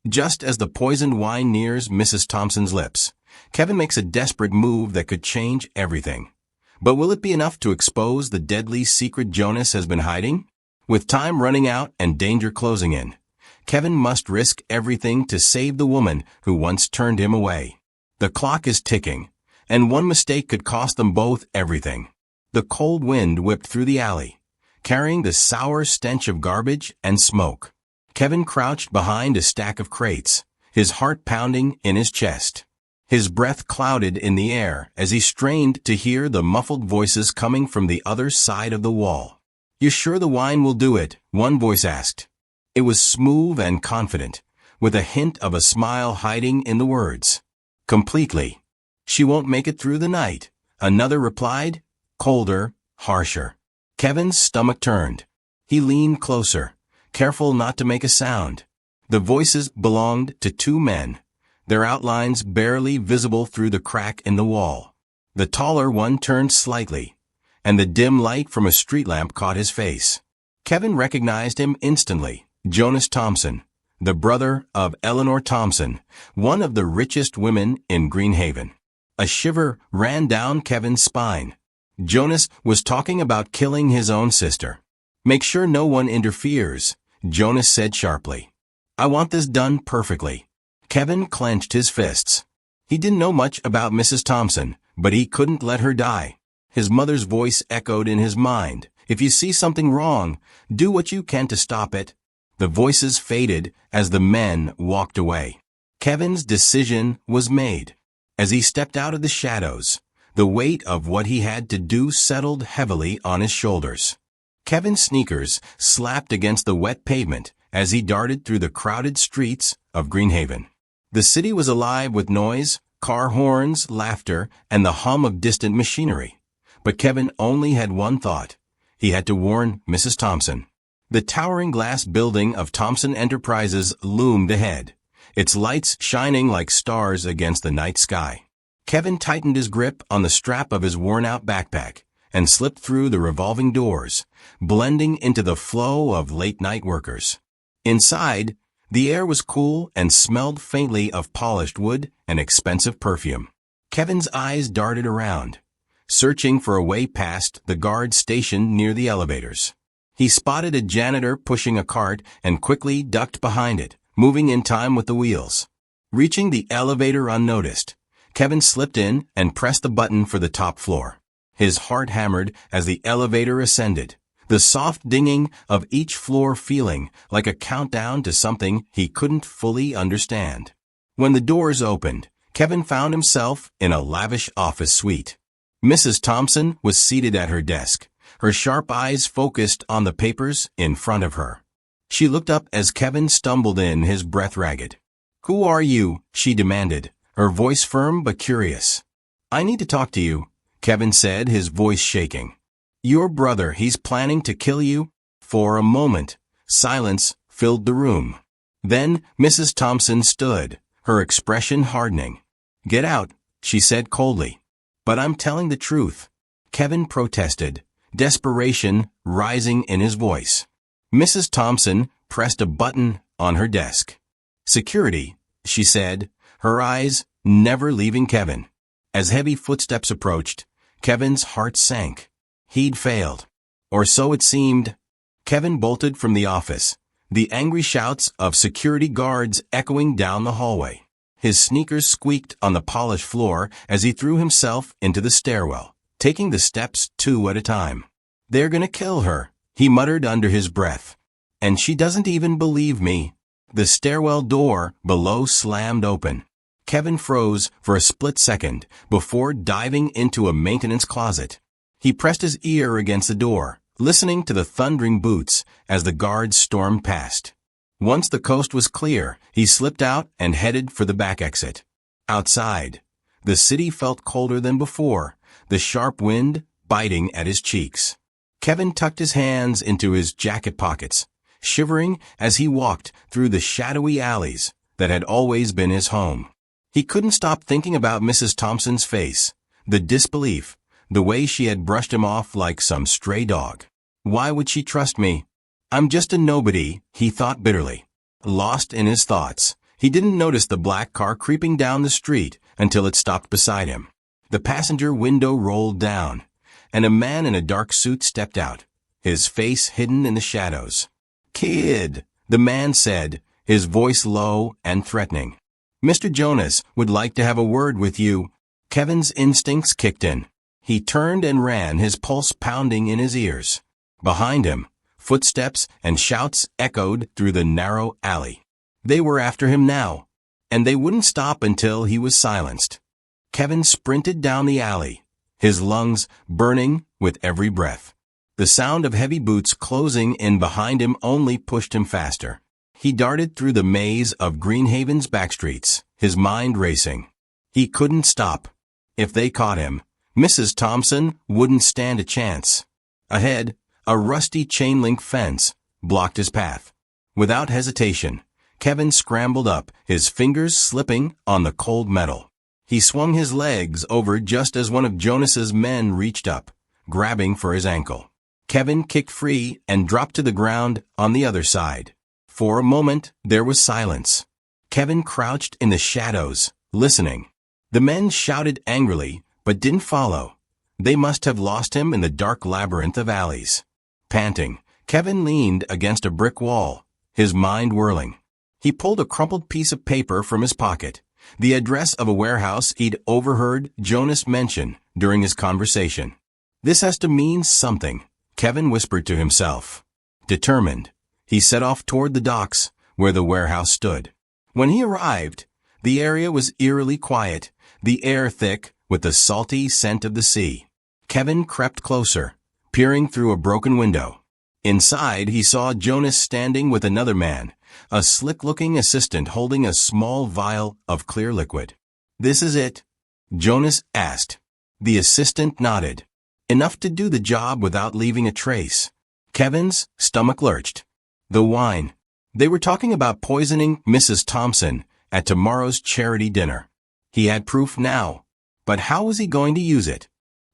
Just as the poisoned wine nears Mrs. Thompson's lips, Kevin makes a desperate move that could change everything. But will it be enough to expose the deadly secret Jonas has been hiding? With time running out and danger closing in, Kevin must risk everything to save the woman who once turned him away. The clock is ticking, and one mistake could cost them both everything. The cold wind whipped through the alley, carrying the sour stench of garbage and smoke. Kevin crouched behind a stack of crates, his heart pounding in his chest. His breath clouded in the air as he strained to hear the muffled voices coming from the other side of the wall. "You sure the wine will do it?" one voice asked. It was smooth and confident, with a hint of a smile hiding in the words. "Completely. She won't make it through the night," another replied, colder, harsher. Kevin's stomach turned. He leaned closer, careful not to make a sound. The voices belonged to two men, their outlines barely visible through the crack in the wall. The taller one turned slightly, and the dim light from a street lamp caught his face. Kevin recognized him instantly. Jonas Thompson, the brother of Eleanor Thompson, one of the richest women in Greenhaven. A shiver ran down Kevin's spine. Jonas was talking about killing his own sister. "Make sure no one interferes," Jonas said sharply. "I want this done perfectly." Kevin clenched his fists. He didn't know much about Mrs. Thompson, but he couldn't let her die. His mother's voice echoed in his mind. "If you see something wrong, do what you can to stop it." The voices faded as the men walked away. Kevin's decision was made. As he stepped out of the shadows, the weight of what he had to do settled heavily on his shoulders. Kevin's sneakers slapped against the wet pavement as he darted through the crowded streets of Greenhaven. The city was alive with noise, car horns, laughter, and the hum of distant machinery. But Kevin only had one thought. He had to warn Mrs. Thompson. The towering glass building of Thompson Enterprises loomed ahead, its lights shining like stars against the night sky. Kevin tightened his grip on the strap of his worn-out backpack and slipped through the revolving doors, blending into the flow of late-night workers. Inside, the air was cool and smelled faintly of polished wood and expensive perfume. Kevin's eyes darted around, searching for a way past the guard stationed near the elevators. He spotted a janitor pushing a cart and quickly ducked behind it, moving in time with the wheels. Reaching the elevator unnoticed, Kevin slipped in and pressed the button for the top floor. His heart hammered as the elevator ascended, the soft dinging of each floor feeling like a countdown to something he couldn't fully understand. When the doors opened, Kevin found himself in a lavish office suite. Mrs. Thompson was seated at her desk, her sharp eyes focused on the papers in front of her. She looked up as Kevin stumbled in, his breath ragged. "Who are you?" she demanded, her voice firm but curious. "I need to talk to you," Kevin said, his voice shaking. "Your brother, he's planning to kill you?" For a moment, silence filled the room. Then Mrs. Thompson stood, her expression hardening. "Get out," she said coldly. "But I'm telling the truth," Kevin protested, desperation rising in his voice. Mrs. Thompson pressed a button on her desk. "Security," she said, her eyes never leaving Kevin. As heavy footsteps approached, Kevin's heart sank. He'd failed. Or so it seemed. Kevin bolted from the office, the angry shouts of security guards echoing down the hallway. His sneakers squeaked on the polished floor as he threw himself into the stairwell, taking the steps 2 at a time. "They're gonna kill her," he muttered under his breath. "And she doesn't even believe me." The stairwell door below slammed open. Kevin froze for a split second before diving into a maintenance closet. He pressed his ear against the door, listening to the thundering boots as the guards stormed past. Once the coast was clear, he slipped out and headed for the back exit. Outside, the city felt colder than before, the sharp wind biting at his cheeks. Kevin tucked his hands into his jacket pockets, shivering as he walked through the shadowy alleys that had always been his home. He couldn't stop thinking about Mrs. Thompson's face, the disbelief, the way she had brushed him off like some stray dog. Why would she trust me? I'm just a nobody, he thought bitterly. Lost in his thoughts, He didn't notice the black car creeping down the street until it stopped beside him. The passenger window rolled down, and a man in a dark suit stepped out, his face hidden in the shadows. "Kid," the man said, his voice low and threatening. "Mr. Jonas would like to have a word with you." Kevin's instincts kicked in. He turned and ran, his pulse pounding in his ears. Behind him, footsteps and shouts echoed through the narrow alley. They were after him now, and they wouldn't stop until he was silenced. Kevin sprinted down the alley, his lungs burning with every breath. The sound of heavy boots closing in behind him only pushed him faster. He darted through the maze of Greenhaven's backstreets, his mind racing. He couldn't stop. If they caught him, Mrs. Thompson wouldn't stand a chance. Ahead, a rusty chain-link fence blocked his path. Without hesitation, Kevin scrambled up, his fingers slipping on the cold metal. He swung his legs over just as one of Jonas's men reached up, grabbing for his ankle. Kevin kicked free and dropped to the ground on the other side. For a moment, there was silence. Kevin crouched in the shadows, listening. The men shouted angrily, but didn't follow. They must have lost him in the dark labyrinth of alleys. Panting, Kevin leaned against a brick wall, his mind whirling. He pulled a crumpled piece of paper from his pocket, the address of a warehouse he'd overheard Jonas mention during his conversation. "This has to mean something," Kevin whispered to himself. Determined, he set off toward the docks where the warehouse stood. When he arrived, the area was eerily quiet, the air thick with the salty scent of the sea. Kevin crept closer, peering through a broken window. Inside, he saw Jonas standing with another man, a slick-looking assistant holding a small vial of clear liquid. "This is it?" Jonas asked. The assistant nodded. Enough to do the job without leaving a trace. Kevin's stomach lurched. The wine. They were talking about poisoning Mrs. Thompson at tomorrow's charity dinner. He had proof now, but how was he going to use it?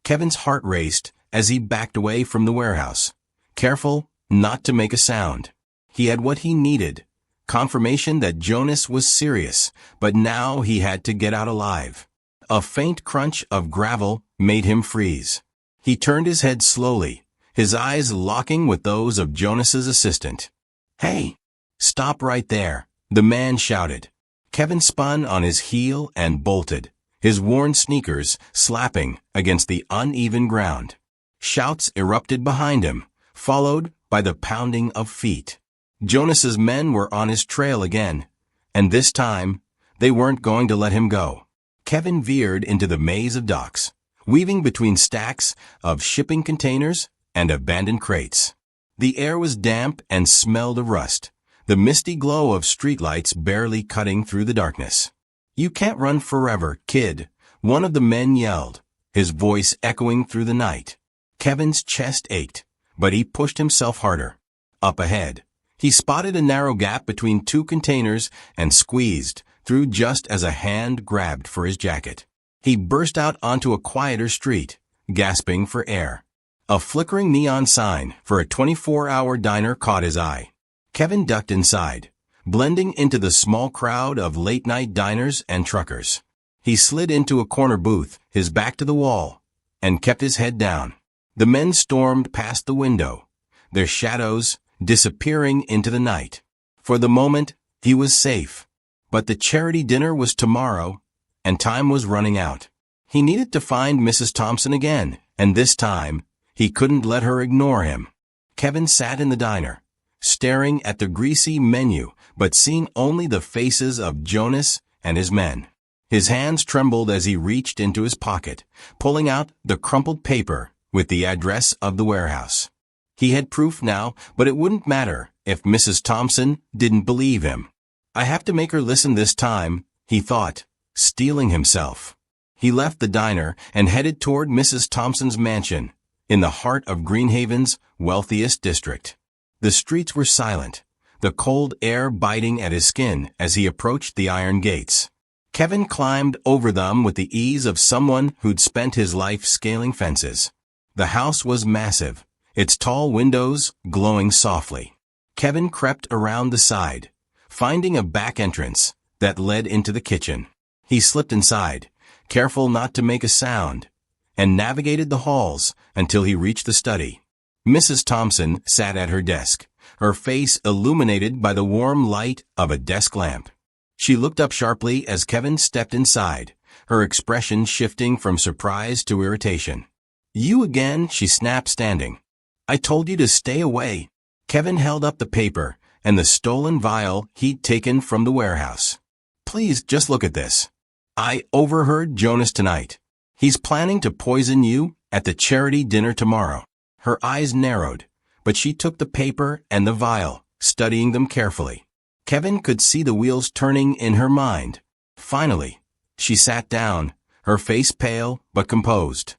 Kevin's heart raced as he backed away from the warehouse, careful not to make a sound. He had what he needed, confirmation that Jonas was serious, but now he had to get out alive. A faint crunch of gravel made him freeze. He turned his head slowly, his eyes locking with those of Jonas's assistant. "Hey, stop right there," the man shouted. Kevin spun on his heel and bolted, his worn sneakers slapping against the uneven ground. Shouts erupted behind him, followed by the pounding of feet. Jonas's men were on his trail again, and this time, they weren't going to let him go. Kevin veered into the maze of docks, weaving between stacks of shipping containers and abandoned crates. The air was damp and smelled of rust, the misty glow of streetlights barely cutting through the darkness. "You can't run forever, kid," one of the men yelled, his voice echoing through the night. Kevin's chest ached, but he pushed himself harder. Up ahead, he spotted a narrow gap between two containers and squeezed through just as a hand grabbed for his jacket. He burst out onto a quieter street, gasping for air. A flickering neon sign for a 24-hour diner caught his eye. Kevin ducked inside, blending into the small crowd of late-night diners and truckers. He slid into a corner booth, his back to the wall, and kept his head down. The men stormed past the window, their shadows disappearing into the night. For the moment, he was safe. But the charity dinner was tomorrow, and time was running out. He needed to find Mrs. Thompson again, and this time, he couldn't let her ignore him. Kevin sat in the diner, staring at the greasy menu, but seeing only the faces of Jonas and his men. His hands trembled as he reached into his pocket, pulling out the crumpled paper with the address of the warehouse. He had proof now, but it wouldn't matter if Mrs. Thompson didn't believe him. "I have to make her listen this time," he thought, steeling himself. He left the diner and headed toward Mrs. Thompson's mansion, in the heart of Greenhaven's wealthiest district. The streets were silent, the cold air biting at his skin as he approached the iron gates. Kevin climbed over them with the ease of someone who'd spent his life scaling fences. The house was massive, its tall windows glowing softly. Kevin crept around the side, finding a back entrance, that led into the kitchen. He slipped inside, careful not to make a sound, and navigated the halls until he reached the study. Mrs. Thompson sat at her desk, her face illuminated by the warm light of a desk lamp. She looked up sharply as Kevin stepped inside, her expression shifting from surprise to irritation. "You again?" she snapped, standing. "I told you to stay away." Kevin held up the paper and the stolen vial he'd taken from the warehouse. "Please, just look at this. I overheard Jonas tonight. He's planning to poison you at the charity dinner tomorrow." Her eyes narrowed, but she took the paper and the vial, studying them carefully. Kevin could see the wheels turning in her mind. Finally, she sat down, her face pale but composed.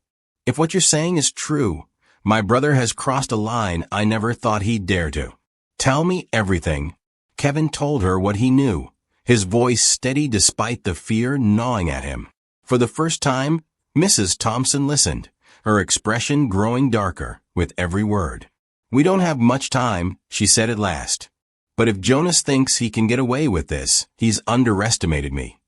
"If what you're saying is true, my brother has crossed a line I never thought he'd dare to. Tell me everything." Kevin told her what he knew, his voice steady despite the fear gnawing at him. For the first time, Mrs. Thompson listened, her expression growing darker with every word. "We don't have much time," she said at last. "But if Jonas thinks he can get away with this, he's underestimated me.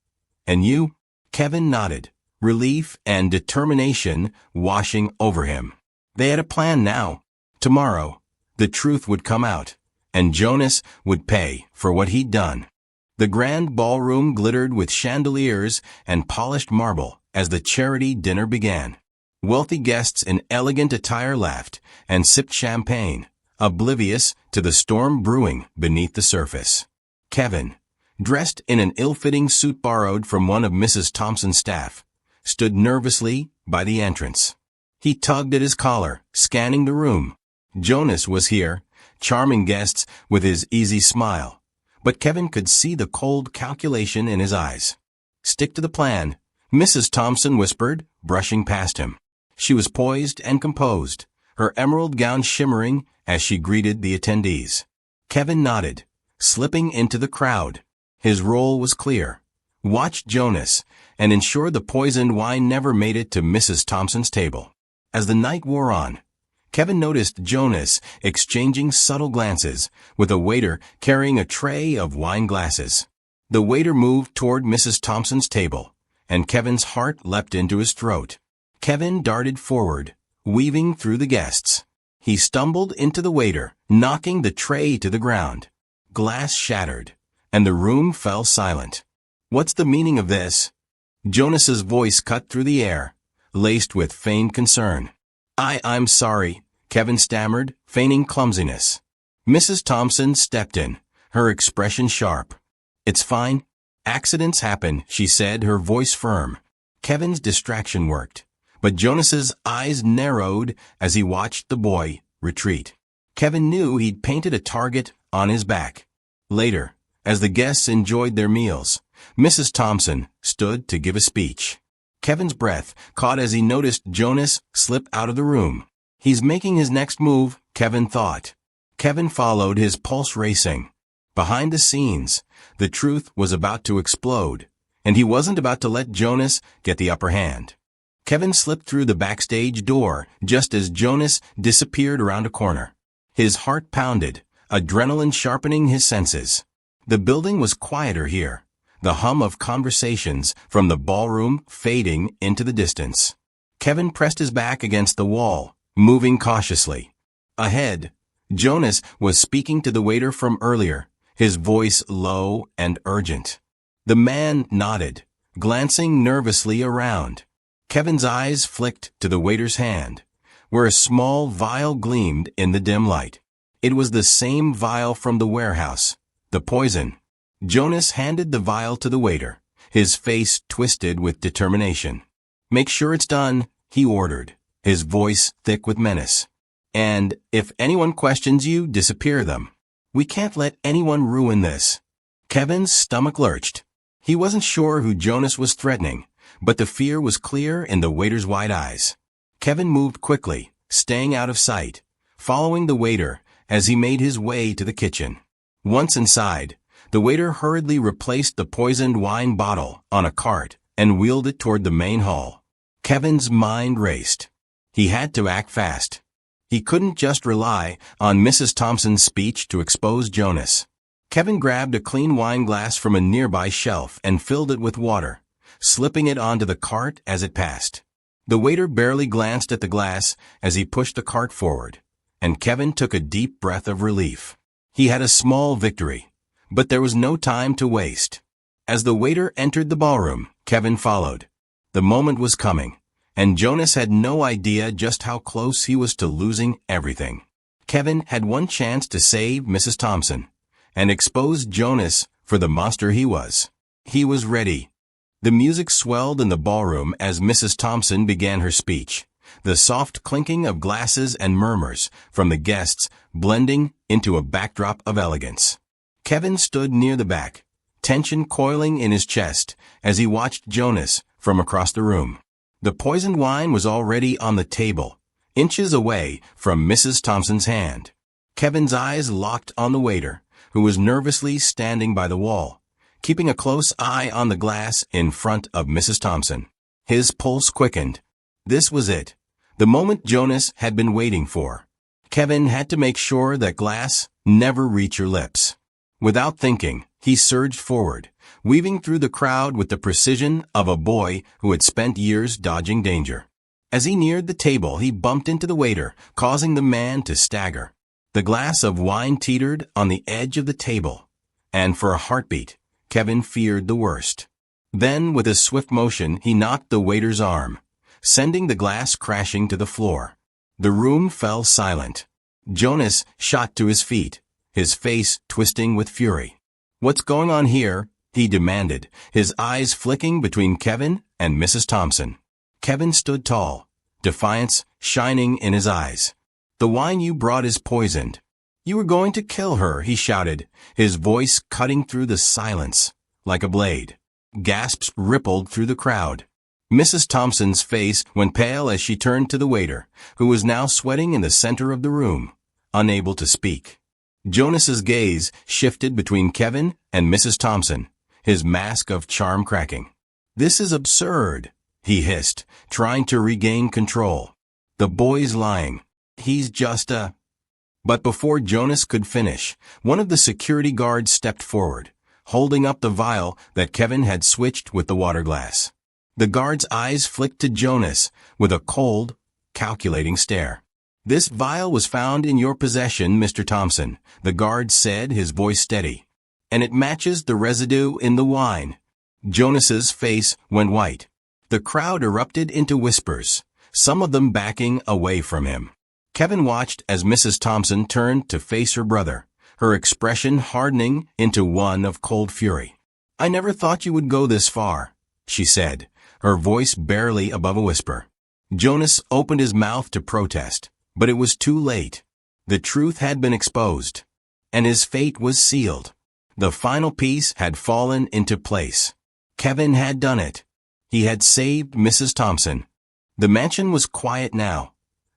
And you?" Kevin nodded, relief and determination washing over him. They had a plan now. Tomorrow, the truth would come out, and Jonas would pay for what he'd done. The grand ballroom glittered with chandeliers and polished marble as the charity dinner began. Wealthy guests in elegant attire laughed and sipped champagne, oblivious to the storm brewing beneath the surface. Kevin, dressed in an ill-fitting suit borrowed from one of Mrs. Thompson's staff, stood nervously by the entrance. He tugged at his collar, scanning the room. Jonas was here, charming guests with his easy smile, but Kevin could see the cold calculation in his eyes. "Stick to the plan," Mrs. Thompson whispered, brushing past him. She was poised and composed, her emerald gown shimmering as she greeted the attendees. Kevin nodded, slipping into the crowd. His role was clear. Watch Jonas and ensure the poisoned wine never made it to Mrs. Thompson's table. As the night wore on, Kevin noticed Jonas exchanging subtle glances with a waiter carrying a tray of wine glasses. The waiter moved toward Mrs. Thompson's table, and Kevin's heart leapt into his throat. Kevin darted forward, weaving through the guests. He stumbled into the waiter, knocking the tray to the ground. Glass shattered, and the room fell silent. "What's the meaning of this?" Jonas's voice cut through the air, laced with feigned concern. I'm sorry," Kevin stammered, feigning clumsiness. Mrs. Thompson stepped in, her expression sharp. "It's fine. Accidents happen," she said, her voice firm. Kevin's distraction worked, but Jonas's eyes narrowed as he watched the boy retreat. Kevin knew he'd painted a target on his back. Later, as the guests enjoyed their meals, Mrs. Thompson stood to give a speech. Kevin's breath caught as he noticed Jonas slip out of the room. "He's making his next move," Kevin thought. Kevin followed, his pulse racing. Behind the scenes, the truth was about to explode, and he wasn't about to let Jonas get the upper hand. Kevin slipped through the backstage door just as Jonas disappeared around a corner. His heart pounded, adrenaline sharpening his senses. The building was quieter here, the hum of conversations from the ballroom fading into the distance. Kevin pressed his back against the wall, moving cautiously. Ahead, Jonas was speaking to the waiter from earlier, his voice low and urgent. The man nodded, glancing nervously around. Kevin's eyes flicked to the waiter's hand, where a small vial gleamed in the dim light. It was the same vial from the warehouse, the poison. Jonas handed the vial to the waiter, his face twisted with determination. "Make sure it's done," he ordered, his voice thick with menace. "And if anyone questions you, disappear them. We can't let anyone ruin this." Kevin's stomach lurched. He wasn't sure who Jonas was threatening, but the fear was clear in the waiter's wide eyes. Kevin moved quickly, staying out of sight, following the waiter as he made his way to the kitchen. Once inside, the waiter hurriedly replaced the poisoned wine bottle on a cart and wheeled it toward the main hall. Kevin's mind raced. He had to act fast. He couldn't just rely on Mrs. Thompson's speech to expose Jonas. Kevin grabbed a clean wine glass from a nearby shelf and filled it with water, slipping it onto the cart as it passed. The waiter barely glanced at the glass as he pushed the cart forward, and Kevin took a deep breath of relief. He had a small victory, but there was no time to waste. As the waiter entered the ballroom, Kevin followed. The moment was coming, and Jonas had no idea just how close he was to losing everything. Kevin had one chance to save Mrs. Thompson and expose Jonas for the monster he was. He was ready. The music swelled in the ballroom as Mrs. Thompson began her speech, the soft clinking of glasses and murmurs from the guests blending into a backdrop of elegance. Kevin stood near the back, tension coiling in his chest as he watched Jonas from across the room. The poisoned wine was already on the table, inches away from Mrs. Thompson's hand. Kevin's eyes locked on the waiter, who was nervously standing by the wall, keeping a close eye on the glass in front of Mrs. Thompson. His pulse quickened. This was it, the moment Jonas had been waiting for. Kevin had to make sure that glass never reached her lips. Without thinking, he surged forward, weaving through the crowd with the precision of a boy who had spent years dodging danger. As he neared the table, he bumped into the waiter, causing the man to stagger. The glass of wine teetered on the edge of the table, and for a heartbeat, Kevin feared the worst. Then, with a swift motion, he knocked the waiter's arm, sending the glass crashing to the floor. The room fell silent. Jonas shot to his feet, his face twisting with fury. "What's going on here?" he demanded, his eyes flicking between Kevin and Mrs. Thompson. Kevin stood tall, defiance shining in his eyes. "The wine you brought is poisoned. You were going to kill her," he shouted, his voice cutting through the silence like a blade. Gasps rippled through the crowd. Mrs. Thompson's face went pale as she turned to the waiter, who was now sweating in the center of the room, unable to speak. Jonas's gaze shifted between Kevin and Mrs. Thompson, his mask of charm cracking. "This is absurd," he hissed, trying to regain control. "The boy's lying. He's just a—" But before Jonas could finish, one of the security guards stepped forward, holding up the vial that Kevin had switched with the water glass. The guard's eyes flicked to Jonas with a cold, calculating stare. "This vial was found in your possession, Mr. Thompson," the guard said, his voice steady. "And it matches the residue in the wine." Jonas's face went white. The crowd erupted into whispers, some of them backing away from him. Kevin watched as Mrs. Thompson turned to face her brother, her expression hardening into one of cold fury. "I never thought you would go this far," she said, her voice barely above a whisper. Jonas opened his mouth to protest, but it was too late. The truth had been exposed, and his fate was sealed. The final piece had fallen into place. Kevin had done it. He had saved Mrs. Thompson. The mansion was quiet now,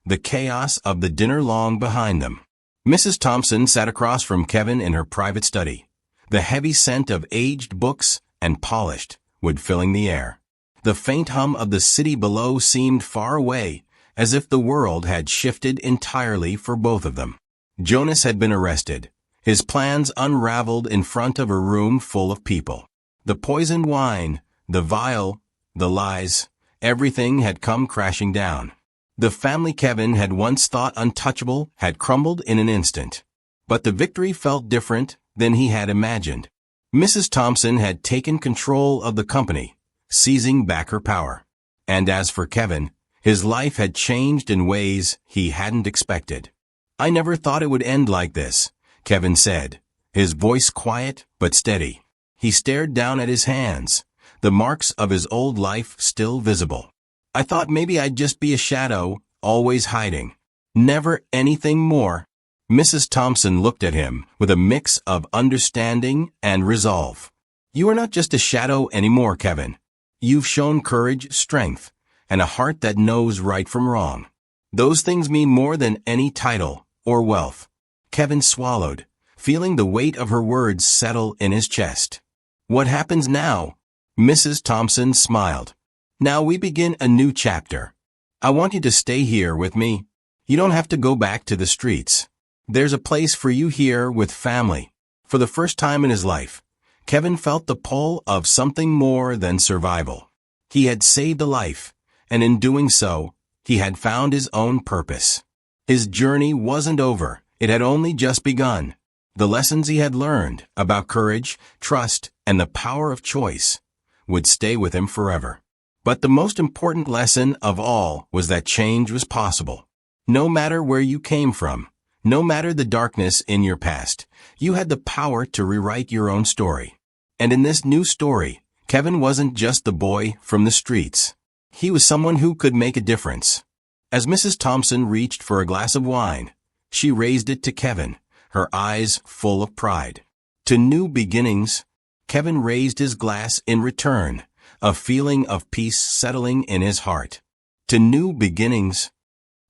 the chaos of the dinner long behind them. Mrs. Thompson sat across from Kevin in her private study, the heavy scent of aged books and polished wood filling the air. The faint hum of the city below seemed far away, as if the world had shifted entirely for both of them. Jonas had been arrested, his plans unraveled in front of a room full of people. The poisoned wine, the vial, the lies, everything had come crashing down. The family Kevin had once thought untouchable had crumbled in an instant. But the victory felt different than he had imagined. Mrs. Thompson had taken control of the company, seizing back her power. And as for Kevin, his life had changed in ways he hadn't expected. "I never thought it would end like this," Kevin said, his voice quiet but steady. He stared down at his hands, the marks of his old life still visible. "I thought maybe I'd just be a shadow, always hiding. Never anything more." Mrs. Thompson looked at him with a mix of understanding and resolve. "You are not just a shadow anymore, Kevin. You've shown courage, strength, and a heart that knows right from wrong. Those things mean more than any title or wealth." Kevin swallowed, feeling the weight of her words settle in his chest. "What happens now?" Mrs. Thompson smiled. "Now we begin a new chapter. I want you to stay here with me. You don't have to go back to the streets. There's a place for you here with family." For the first time in his life, Kevin felt the pull of something more than survival. He had saved a life, and in doing so, he had found his own purpose. His journey wasn't over. It had only just begun. The lessons he had learned about courage, trust, and the power of choice would stay with him forever. But the most important lesson of all was that change was possible. No matter where you came from, no matter the darkness in your past, you had the power to rewrite your own story. And in this new story, Kevin wasn't just the boy from the streets. He was someone who could make a difference. As Mrs. Thompson reached for a glass of wine, she raised it to Kevin, her eyes full of pride. To new beginnings, Kevin raised his glass in return, a feeling of peace settling in his heart. To new beginnings.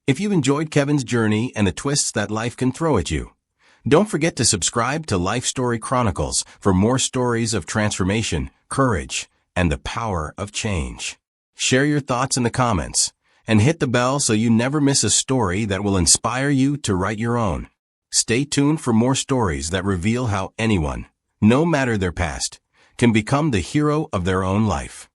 If you enjoyed Kevin's journey and the twists that life can throw at you, don't forget to subscribe to LifeStory Chronicles for more stories of transformation, courage, and the power of change. Share your thoughts in the comments, and hit the bell so you never miss a story that will inspire you to write your own. Stay tuned for more stories that reveal how anyone, no matter their past, can become the hero of their own life.